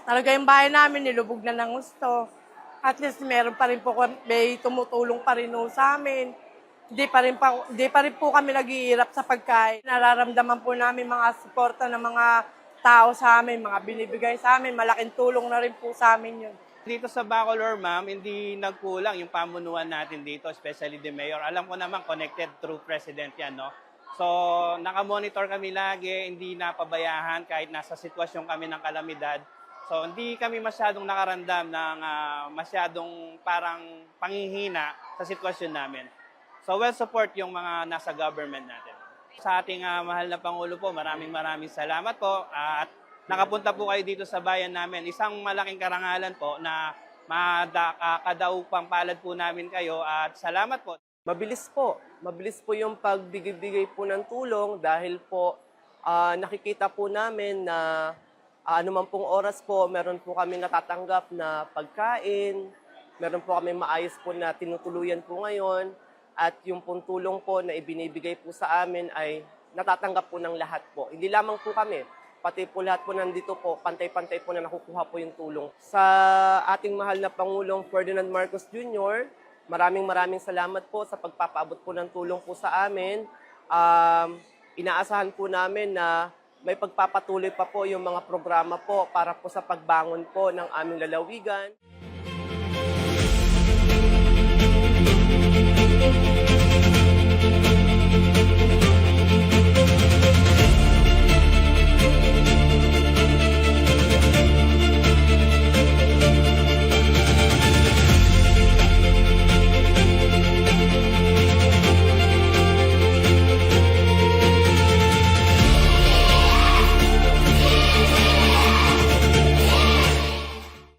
Talaga yung bahay namin, nilubog na ng gusto. At least meron pa rin po, may tumutulong pa rin po sa amin. Hindi pa rin po kami naghihirap sa pagkain. Nararamdaman po namin mga suporta ng mga tao sa amin, mga binibigay sa amin. Malaking tulong na rin po sa amin yun. Dito sa Bacolor, ma'am, hindi nagkulang yung pamunuan natin dito, especially the mayor. Alam ko naman, connected through president yan, no? So, nakamonitor kami lagi, hindi napabayahan kahit nasa sitwasyon kami ng kalamidad. So, hindi kami masyadong nakaramdam ng masyadong parang panghihina sa sitwasyon namin. So, well support yung mga nasa government natin. Sa ating mahal na Pangulo po, maraming salamat po. At nakapunta po kayo dito sa bayan namin. Isang malaking karangalan po na kadaupang palad po namin kayo at salamat po. Mabilis po yung pagbigay po ng tulong dahil po nakikita po namin na anuman pong oras po, meron po kami natatanggap na pagkain, meron po kami maayos po na tinutuluyan po ngayon, at yung pong tulong po na ibinibigay po sa amin ay natatanggap po ng lahat po. Hindi lamang po kami, pati po lahat po nandito po, pantay-pantay po na nakukuha po yung tulong. Sa ating mahal na Pangulong Ferdinand Marcos Jr., maraming salamat po sa pagpapaabot po ng tulong po sa amin. Inaasahan po namin na may pagpapatuloy pa po yung mga programa po para po sa pagbangon po ng aming lalawigan.